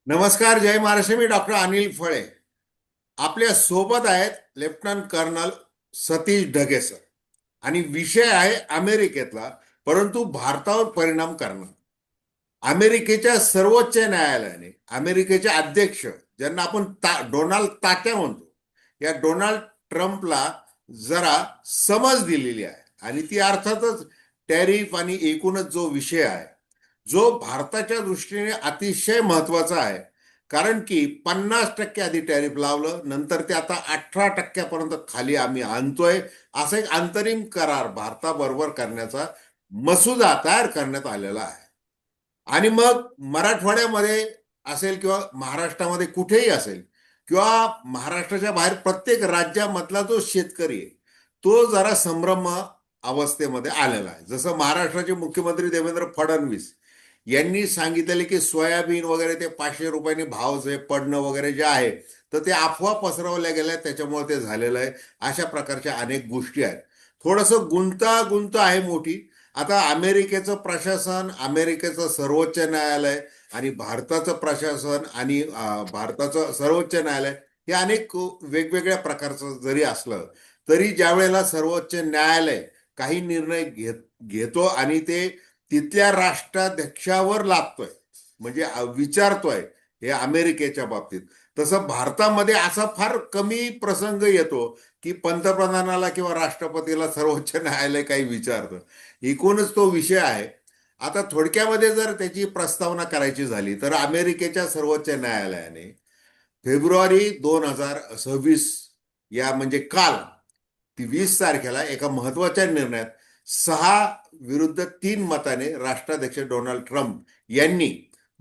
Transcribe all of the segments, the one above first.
नमस्कार, जय महाराष्ट्र. मी डॉक्टर अनिल फळे. आपल्या सोबत आहेत lieutenant colonel Satish Dhage sir. आणि विषय आहे अमेरिकेतला, परंतु भारतावर परिणाम करणार. अमेरिकेच्या सर्वोच्च न्यायालयाने अमेरिकेचे अध्यक्ष, ज्यांना आपण डोनाल्ड तात्या म्हणतो, या डोनाल्ड ट्रम्पला जरा समज दिलेली आहे. आणि ती अर्थातच टॅरिफ आणि एकूणच जो विषय आहे, जो भारताच्या दृष्टीने अतिशय महत्वाचा आहे. कारण की 50% आधी टॅरिफ लावलं, नंतर ते आता 18% खाली आम्ही आणतोय. असा एक अंतरिम करार भारताबरोबर करण्याचा मसुदा तयार करण्यात आलेला आहे. आणि मग मराठवाड्यामध्ये असेल किंवा महाराष्ट्रामध्ये कुठेही असेल किंवा महाराष्ट्राच्या बाहेर प्रत्येक राज्यामधला जो शेतकरी आहे, तो जरा संभ्रम अवस्थेमध्ये आलेला आहे. जसं महाराष्ट्राचे मुख्यमंत्री देवेंद्र फडणवीस यांनी सांगितलेले की सोयाबीन वगैरे ते 500 रुपयांनी भाव जे पडणं वगैरे जे आहे, तर ते अफवा पसरवल्या गेल्या, त्याच्यामुळे ते झालेलं आहे. अशा प्रकारच्या अनेक गोष्टी आहेत. थोडंसं गुंतागुंत आहे मोठी. आता अमेरिकेचं प्रशासन, अमेरिकेचं सर्वोच्च न्यायालय आणि भारताचं प्रशासन आणि भारताचं सर्वोच्च न्यायालय हे अनेक वेगवेगळ्या प्रकारचं जरी असलं, तरी ज्या वेळेला सर्वोच्च न्यायालय काही निर्णय घेतो आणि ते तिथल्या राष्ट्राध्यक्षावर लादतोय, म्हणजे विचारतोय, हे अमेरिकेच्या बाबतीत. तसं भारतामध्ये असा फार कमी प्रसंग येतो की पंतप्रधानाला किंवा राष्ट्रपतीला सर्वोच्च न्यायालय काही विचारतं. एकूणच तो विषय आहे. आता थोडक्यामध्ये जर त्याची प्रस्तावना करायची झाली तर अमेरिकेच्या सर्वोच्च न्यायालयाने फेब्रुवारी 2026 या म्हणजे काल, ती 20 तारखेला एका महत्वाच्या निर्णयात 6-3 मताने राष्ट्राध्यक्ष डोनाल्ड ट्रम्प यांनी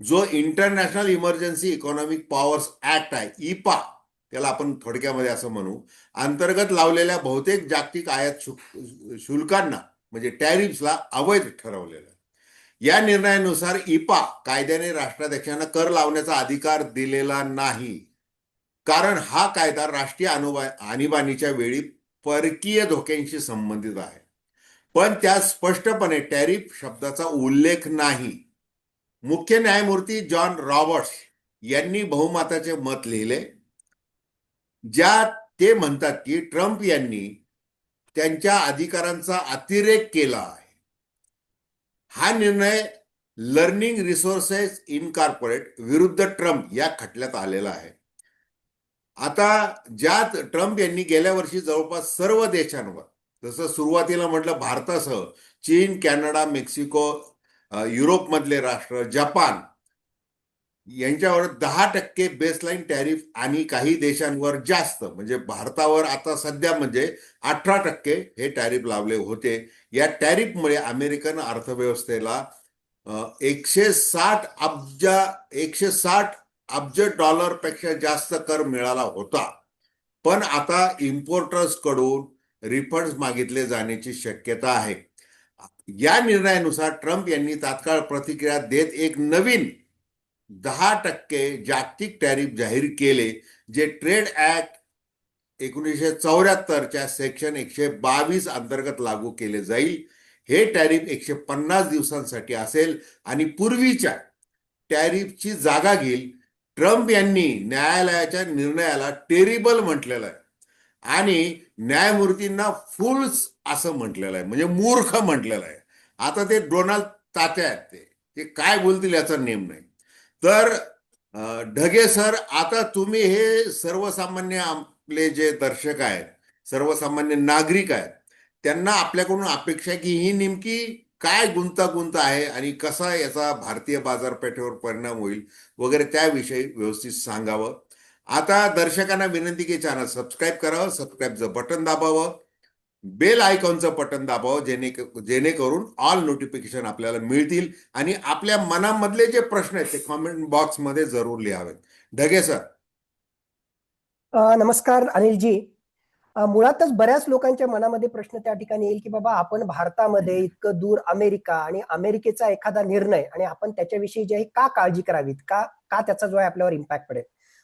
जो international emergency economic powers act आहे, इपा त्याला आपण थोडक्यामध्ये असं म्हणू, अंतर्गत लावलेल्या बहुतेक जागतिक आयात शुल्कांना म्हणजे टॅरिफ्सला अवैध ठरवलेलं. या निर्णयानुसार इपा कायद्याने राष्ट्राध्यक्षांना कर लावण्याचा अधिकार दिलेला नाही, कारण हा कायदा राष्ट्रीय आणीबाणीच्या वेळी परकीय धोक्यांशी संबंधित आहे. पण त्यात स्पष्टपणे टॅरिफ शब्दाचा उल्लेख नाही. मुख्य न्यायमूर्ती जॉन रॉबर्ट्स यांनी बहुमताचे मत लिहिले, ज्यात ते म्हणतात की ट्रम्प यांनी त्यांच्या अधिकारांचा अतिरेक केला आहे. हा निर्णय लर्निंग रिसोर्सेस इनकॉर्पोरेट विरुद्ध ट्रम्प या खटल्यात आलेला आहे. आता ज्यात ट्रम्प यांनी गेल्या वर्षी जवळपास सर्व देशांवर, जसं सुरुवातीला म्हटलं भारतासह चीन, कॅनडा, मेक्सिको, युरोपमधले राष्ट्र, जपान यांच्यावर 10% बेसलाईन टॅरिफ आणि काही देशांवर जास्त म्हणजे भारतावर आता सध्या म्हणजे 18% हे टॅरिफ लावले होते. या टॅरिफमुळे अमेरिकन अर्थव्यवस्थेला 160 अब्ज डॉलरपेक्षा जास्त कर मिळाला होता. पण आता इम्पोर्टर्स कडून रिफंड मागितले जाण्याची शक्यता आहे. या निर्णयानुसार ट्रम्प यांनी तात्काळ प्रतिक्रिया देत एक नवीन 10% जागतिक टॅरिफ जाहीर केले, जे ट्रेड ऍक्ट 1974च्या सेक्शन 122 अंतर्गत लागू केले जाईल. हे टॅरिफ 150 दिवसांसाठी असेल आणि पूर्वीच्या टॅरिफची जागा घेईल. ट्रम्प यांनी न्यायालयाच्या निर्णयाला टेरिबल म्हटलेलं आहे आणि न्यायमूर्तींना फुल्स असं म्हटलेलं आहे, म्हणजे मूर्ख म्हटलेलं आहे. आता ते डोनाल्ड तात्या आहेत, ते काय बोलतील याचा नेम नाही. तर ढगे सर, आता तुम्ही हे सर्वसामान्य आपले जे दर्शक आहेत, सर्वसामान्य नागरिक आहेत, त्यांना आपल्याकडून अपेक्षा की ही नेमकी काय गुंतागुंत आहे आणि कसा याचा भारतीय बाजारपेठेवर परिणाम होईल वगैरे त्याविषयी व्यवस्थित सांगावं. आता दर्शकांना विनंती की चॅनल सबस्क्राईब करावं, सबस्क्राईबचं बटन दाबावं, बेल आयकॉनचं बटन दाबावं, जेणेकरून ऑल नोटिफिकेशन आपल्याला मिळतील आणि आपल्या मनामधले जे प्रश्न आहेत ते कॉमेंट बॉक्समध्ये जरूर लिहावेत. ढगे सर. नमस्कार अनिलजी. मुळातच बऱ्याच लोकांच्या मनामध्ये प्रश्न त्या ठिकाणी येईल की बाबा आपण भारतामध्ये इतकं दूर अमेरिका आणि अमेरिकेचा एखादा निर्णय आणि आपण त्याच्याविषयी जे का काळजी करावीत, का का त्याचा जो आहे आपल्यावर इम्पॅक्ट पडेल.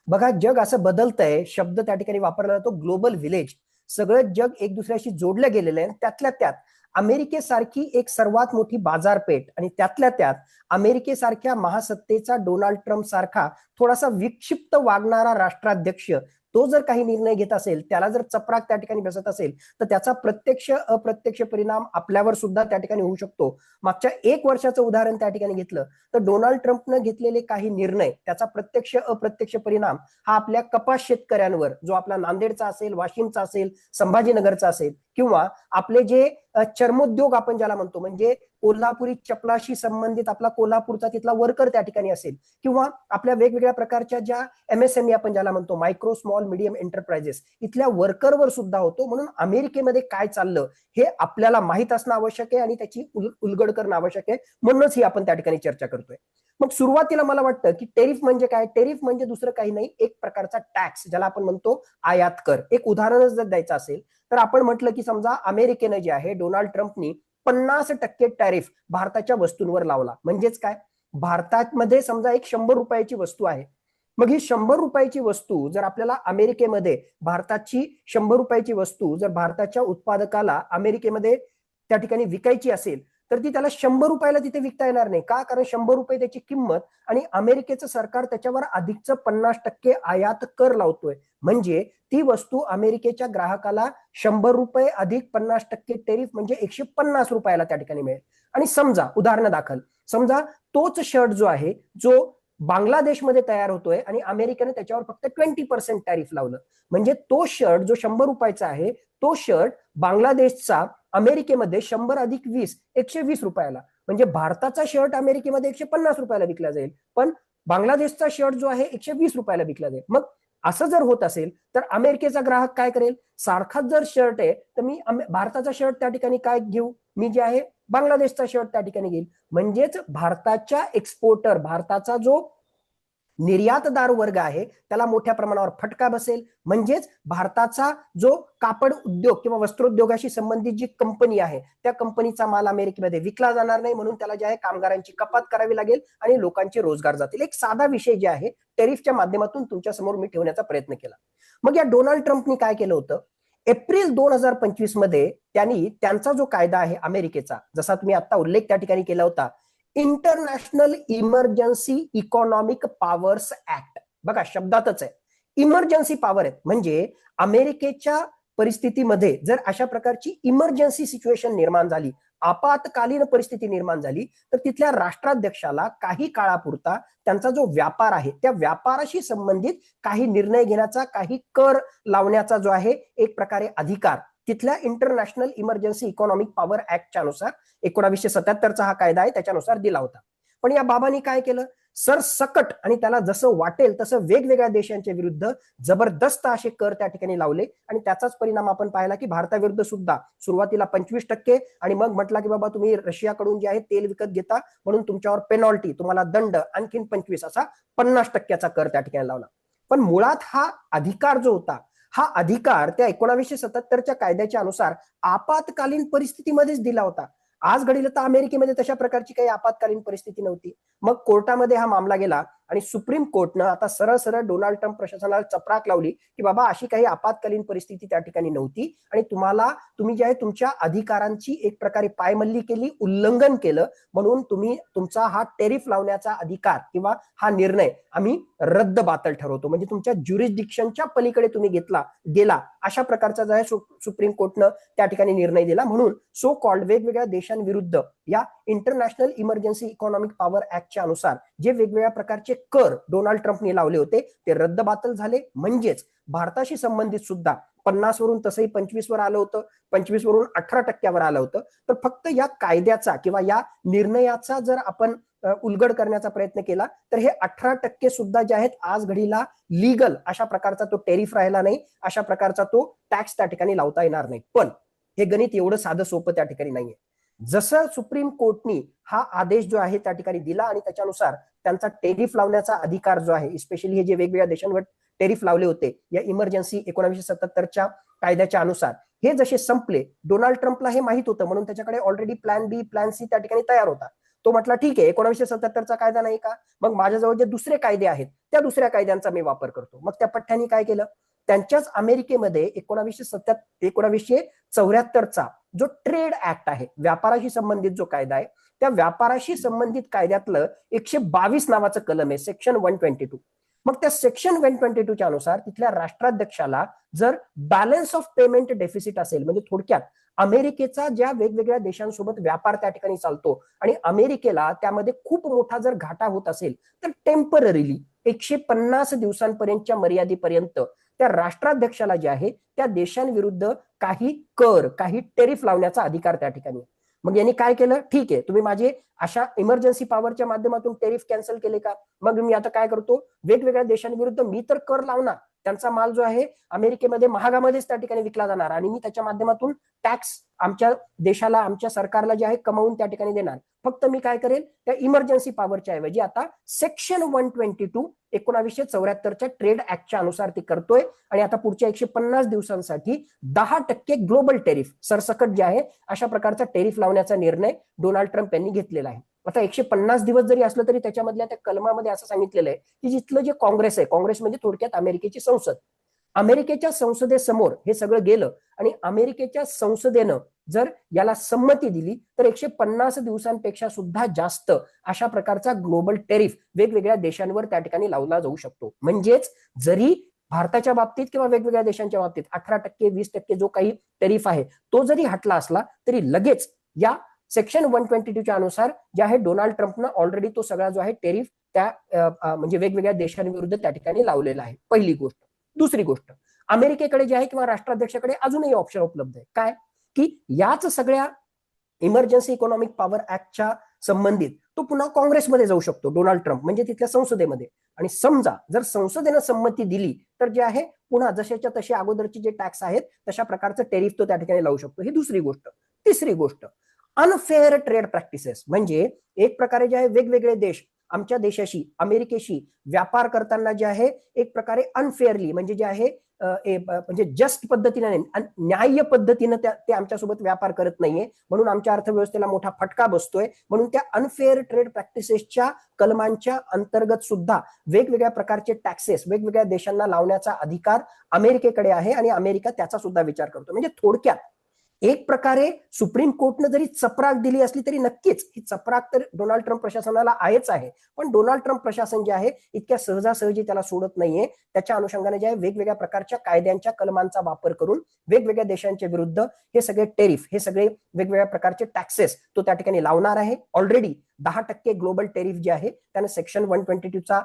बघा, जग असं बदलतंय, शब्द त्या ठिकाणी वापरला जातो ग्लोबल व्हिलेज. सगळं जग एक दुसऱ्याशी जोडलं गेलेलं आहे. त्यातल्या त्यात अमेरिकेसारखी एक सर्वात मोठी बाजारपेठ आणि त्यातल्या त्यात अमेरिकेसारख्या महासत्तेचा डोनाल्ड ट्रम्प सारखा थोडासा विक्षिप्त वागणारा राष्ट्राध्यक्ष तो जर काही निर्णय घेत असेल, त्याला जर चपराक त्या ठिकाणी बसत असेल, तर त्याचा प्रत्यक्ष अप्रत्यक्ष परिणाम आपल्यावर सुद्धा त्या ठिकाणी होऊ शकतो. मागच्या 1 वर्षाचं उदाहरण त्या ठिकाणी घेतलं तर डोनाल्ड ट्रम्पनं घेतलेले काही निर्णय त्याचा प्रत्यक्ष अप्रत्यक्ष परिणाम हा आपल्या कपास शेतकऱ्यांवर, जो आपला नांदेडचा असेल, वाशिमचा असेल, संभाजीनगरचा असेल, किंवा आपले जे चर्मोद्योग आपण ज्याला म्हणतो, म्हणजे कोल्हापुरी चपलाशी संबंधित आपला कोल्हापूरचा तिथला वर्कर त्या ठिकाणी असेल, किंवा आपल्या वेगवेगळ्या प्रकारच्या ज्या MSME आपण ज्याला म्हणतो, मायक्रो स्मॉल मीडियम एंटरप्राइजेस, इथल्या वर्करवर सुद्धा होतो. म्हणून अमेरिकेमध्ये काय चाललं हे आपल्याला माहित असणं आवश्यक आहे आणि त्याची उलगड करणं आवश्यक आहे. म्हणूनच ही आपण त्या ठिकाणी चर्चा करतोय. मग सुरुवातीला मला वाटतं की टेरिफ म्हणजे काय? टेरिफ म्हणजे दुसरं काही नाही, एक प्रकारचा टॅक्स, ज्याला आपण म्हणतो आयात कर. एक उदाहरणच जर द्यायचं असेल तर आपण म्हटलं की समजा अमेरिकेनं जे आहे, डोनाल्ड ट्रम्पनी 50% टॅरिफ भारताच्या वस्तूंवर लावला. म्हणजेच काय? भारतामध्ये समजा एक 100 रुपयाची वस्तू आहे. मग ही 100 रुपयाची वस्तू जर आपल्याला अमेरिकेमध्ये, भारताची 100 रुपयाची वस्तू जर भारताच्या उत्पादकाला अमेरिकेमध्ये त्या ठिकाणी विकायची असेल तर ती त्याला 100 रुपयाला तिथे विकता येणार नाही. का? कारण 100 रुपये त्याची किंमत आणि अमेरिकेचं सरकार त्याच्यावर अधिकचं 50% आयात कर लावतोय. म्हणजे ती वस्तू अमेरिकेच्या ग्राहकाला 100 रुपये अधिक 50% टेरिफ म्हणजे 150 रुपयाला त्या ठिकाणी मिळेल. आणि समजा उदाहरण दाखल, समजा तोच शर्ट जो आहे, जो बांगलादेशमध्ये तयार होतोय आणि अमेरिकेने त्याच्यावर फक्त 20% टॅरिफ लावलं, म्हणजे तो शर्ट जो 100 रुपयाचा आहे, तो शर्ट बांगलादेशचा अमेरिकेमध्ये 100 अधिक 20 120 रुपयाला, म्हणजे भारताचा शर्ट अमेरिकेमध्ये 150 रुपयाला विकला जाईल, पण बांगलादेशचा शर्ट जो आहे 120 रुपयाला विकला जाईल. मग असं जर होत असेल तर अमेरिकेचा ग्राहक काय करेल? सारखाच जर शर्ट आहे तर मी भारताचा शर्ट त्या ठिकाणी काय घेऊ? मी जे आहे बांगलादेशचा शर्ट त्या ठिकाणी घेईल. म्हणजेच भारताच्या एक्सपोर्टर, भारताचा जो निर्यातदार वर्ग आहे त्याला मोठ्या प्रमाणावर फटका बसेल. म्हणजेच भारताचा जो कापड उद्योग किंवा वस्त्रोद्योगाशी संबंधित जी कंपनी आहे त्या कंपनीचा माल अमेरिकेमध्ये विकला जाणार नाही. म्हणून त्याला जे आहे कामगारांची कपात करावी लागेल आणि लोकांचे रोजगार जातील. एक साधा विषय जे आहे टेरिफच्या माध्यमातून तुमच्या समोर मी ठेवण्याचा प्रयत्न केला. मग या डोनाल्ड ट्रम्पनी काय केलं होतं? एप्रिल 2025 मध्ये त्यांनी त्यांचा जो कायदा आहे अमेरिकेचा, जसा तुम्ही आता उल्लेख त्या ठिकाणी केला होता, international emergency economic powers act, बघा शब्दातच आहे इमर्जन्सी पॉवर आहेत. म्हणजे अमेरिकेच्या परिस्थितीमध्ये जर अशा प्रकारची इमर्जन्सी सिच्युएशन निर्माण झाली, आपत्कालीन परिस्थिती निर्माण झाली, तर तिथल्या राष्ट्राध्यक्षाला काही काळापुरता त्यांचा जो व्यापार आहे त्या व्यापाराशी संबंधित काही निर्णय घेण्याचा, काही कर लावण्याचा जो आहे एक प्रकारे अधिकार तिथल्या इंटरनॅशनल इमर्जन्सी इकॉनॉमिक पॉवर ऍक्टच्या नुसार 1977चा हा कायदा आहे त्याच्यानुसार दिला होता. पण या बाबांनी काय केलं? सरसकट आणि त्याला जसं वाटेल तसं वेगवेगळ्या देशांच्या विरुद्ध जबरदस्त असे कर त्या ठिकाणी लावले आणि त्याचाच परिणाम आपण पाहिला की भारताविरुद्ध सुद्धा सुरुवातीला 25% आणि मग म्हटला की बाबा तुम्ही रशियाकडून जे आहे तेल विकत घेता म्हणून तुमच्यावर पेनॉल्टी, तुम्हाला दंड, आणखीन 25 असा 50%चा कर त्या ठिकाणी लावला. पण मुळात हा अधिकार जो होता, हा अधिकार त्या 1977च्या कायद्याच्या अनुसार आपत्कालीन परिस्थितीमध्येच दिला होता. आज घडीला तर अमेरिकेमध्ये तशा प्रकारची काही आपत्कालीन परिस्थिती नव्हती. मग कोर्टामध्ये हा मामला गेला आणि सुप्रीम कोर्टनं आता सरळ सरळ डोनाल्ड ट्रम्प प्रशासनाला चपराक लावली की बाबा अशी काही आपत्कालीन परिस्थिती त्या ठिकाणी नव्हती आणि तुम्ही जे आहे तुमच्या अधिकारांची एक प्रकारे पायमल्ली केली, उल्लंघन केलं, म्हणून तुम्ही तुमचा हा टेरिफ लावण्याचा अधिकार किंवा हा निर्णय आम्ही रद्द बातल ठरवतो. म्हणजे तुमच्या ज्युरिस्डिक्शनच्या पलीकडे तुम्ही गेला अशा प्रकारचा जो आहे सुप्रीम कोर्टनं त्या ठिकाणी निर्णय दिला. म्हणून सो कॉल्ड वेगवेगळ्या देशांविरुद्ध या इंटरनॅशनल इमर्जन्सी इकॉनॉमिक पॉवर ऍक्टच्या अनुसार जे वेगवेगळ्या प्रकारचे कर डोनाल्ड ट्रम्पने लावले होते ते रद्दबातल झाले. म्हणजेच भारताशी संबंधित सुद्धा 50 वरून तसंही 25 वर आलं होतं, 25 वरून 18% आलं होतं. तर फक्त या कायद्याचा किंवा या निर्णयाचा जर आपण उलगड करण्याचा प्रयत्न केला तर हे 18% सुद्धा जे आहेत आज घडीला लीगल अशा प्रकारचा तो टेरिफ राहिला नाही, अशा प्रकारचा तो टॅक्स त्या ठिकाणी लावता येणार नाही. पण हे गणित एवढं साधं सोपं त्या ठिकाणी नाहीये. जसं सुप्रीम कोर्टनी हा आदेश जो आहे त्या ठिकाणी दिला आणि त्याच्यानुसार त्यांचा टेरिफ लावण्याचा अधिकार जो आहे, स्पेशली हे जे वेगवेगळ्या देशांवर टेरिफ लावले होते या इमर्जन्सी 1977च्या कायद्याच्या अनुसार, हे जसे संपले, डोनाल्ड ट्रम्पला हे माहित होतं म्हणून त्याच्याकडे ऑलरेडी प्लॅन बी प्लॅन सी त्या ठिकाणी तयार होता. तो म्हटला ठीक आहे 1977चा कायदा नाही का, मग माझ्याजवळ जे दुसरे कायदे आहेत त्या दुसऱ्या कायद्यांचा मी वापर करतो. मग त्या पठ्ठ्याने काय केलं? त्यांच्याच अमेरिकेमध्ये 1974चा जो ट्रेड ऍक्ट आहे, व्यापाराशी संबंधित जो कायदा आहे, त्या व्यापाराशी संबंधित कायद्यातलं 122 नावाचं कलम आहे, सेक्शन 122. मग त्या सेक्शन 122च्या अनुसार तिथल्या राष्ट्राध्यक्षाला जर बॅलन्स ऑफ पेमेंट डेफिसिट असेल, म्हणजे थोडक्यात अमेरिकेचा ज्या वेगवेगळ्या देशांसोबत व्यापार त्या ठिकाणी चालतो आणि अमेरिकेला त्यामध्ये खूप मोठा जर घाटा होत असेल, तर टेम्पररीली 150 दिवसांपर्यंतच्या मर्यादेपर्यंत त्या राष्ट्राध्यक्षाला जे आहे त्या देशांविरुद्ध काही कर, काही टेरिफ लावण्याचा अधिकार त्या ठिकाणी. मग यांनी काय केलं, ठीक आहे तुम्ही माझे अशा इमर्जन्सी पॉवरच्या माध्यमातून टेरिफ कॅन्सल केले का, मग मी आता काय करतो, वेगवेगळ्या देशांविरुद्ध मी तर कर लावणार, त्यांचा माल जो आहे अमेरिकेमध्ये महागामध्येच त्या ठिकाणी विकला जाणार आणि मी त्याच्या माध्यमातून टॅक्स आमच्या देशाला, आमच्या सरकारला जे आहे कमावून त्या ठिकाणी देणार. फक्त मी काय करेल, त्या इमर्जन्सी पॉवरच्या ऐवजी आता सेक्शन 122 1974च्या ट्रेड ऍक्टच्या अनुसार ती करतोय आणि आता पुढच्या 150 दिवसांसाठी 10% ग्लोबल टेरिफ सरसकट जे आहे अशा प्रकारचा टेरिफ लावण्याचा निर्णय डोनाल्ड ट्रम्प यांनी घेतलेला आहे. आता 150 दिवस जरी असलं तरी त्याच्यामधल्या त्या कलमामध्ये असं सांगितलेलं आहे की जिथलं जे काँग्रेस आहे, काँग्रेस म्हणजे थोडक्यात अमेरिकेची संसद, अमेरिकेच्या संसदेसमोर हे सगळं गेलं आणि अमेरिकेच्या संसदेनं जर याला संमती दिली तर 150 दिवसांपेक्षा सुद्धा जास्त अशा प्रकारचा ग्लोबल टेरिफ वेगवेगळ्या देशांवर त्या ठिकाणी लावला जाऊ शकतो. म्हणजेच जरी भारताच्या बाबतीत किंवा वेगवेगळ्या देशांच्या बाबतीत 18%, 20% जो काही टेरिफ आहे तो जरी हटला असला तरी लगेच या सेक्शन 122च्या अनुसार जे आहे डोनाल्ड ट्रम्पनं ऑलरेडी तो सगळा जो आहे टेरिफ त्या म्हणजे वेगवेगळ्या देशांविरुद्ध त्या ठिकाणी लावलेला आहे. पहिली गोष्ट. दुसरी गोष्ट, अमेरिकेकडे जे आहे किंवा राष्ट्राध्यक्षाकडे अजूनही ऑप्शन उपलब्ध आहे, काय की याच सगळ्या इमर्जन्सी इकॉनॉमिक पॉवर ऍक्टच्या संबंधित तो पुन्हा काँग्रेसमध्ये जाऊ शकतो, डोनाल्ड ट्रम्प म्हणजे तिथल्या संसदेमध्ये, आणि समजा जर संसदेनं संमती दिली तर जे आहे पुन्हा जशाच्या तसे अगोदरचे जे टॅक्स आहेत तशा प्रकारचं टेरिफ तो त्या ठिकाणी लावू शकतो. ही दुसरी गोष्ट. तिसरी गोष्ट, अनफेअर ट्रेड प्रॅक्टिसेस, म्हणजे एक प्रकारे जे आहे वेगवेगळे देश आमच्या देशाशी, अमेरिकेशी व्यापार करताना जे आहे एक प्रकारे अनफेअरली, म्हणजे जे आहे म्हणजे जस्ट पद्धतीने, न्याय्य पद्धतीनं ते आमच्यासोबत व्यापार करत नाहीये, म्हणून आमच्या अर्थव्यवस्थेला मोठा फटका बसतोय. म्हणून त्या अनफेअर ट्रेड प्रॅक्टिसेसच्या कलमांच्या अंतर्गत सुद्धा वेगवेगळ्या प्रकारचे टॅक्सेस वेगवेगळ्या देशांना लावण्याचा अधिकार अमेरिकेकडे आहे आणि अमेरिका त्याचा सुद्धा विचार करतो. म्हणजे थोडक्यात एक प्रकारे सुप्रीम कोर्टनं जरी चपराक दिली असली तरी नक्कीच ही चपराक तर डोनाल्ड ट्रम्प प्रशासनाला आहेच आहे, पण डोनाल्ड ट्रम्प प्रशासन जे आहे इतक्या सहजासहजी त्याला सोडत नाहीये. त्याच्या अनुषंगाने जे आहे वेगवेगळ्या प्रकारच्या कायद्यांच्या कलमांचा वापर करून वेगवेगळ्या देशांच्या विरुद्ध हे सगळे टेरिफ, हे सगळे वेगवेगळ्या प्रकारचे टॅक्सेस तो त्या ठिकाणी लावणार आहे. ऑलरेडी 10% ग्लोबल टेरिफ जे आहे त्याने सेक्शन 122चा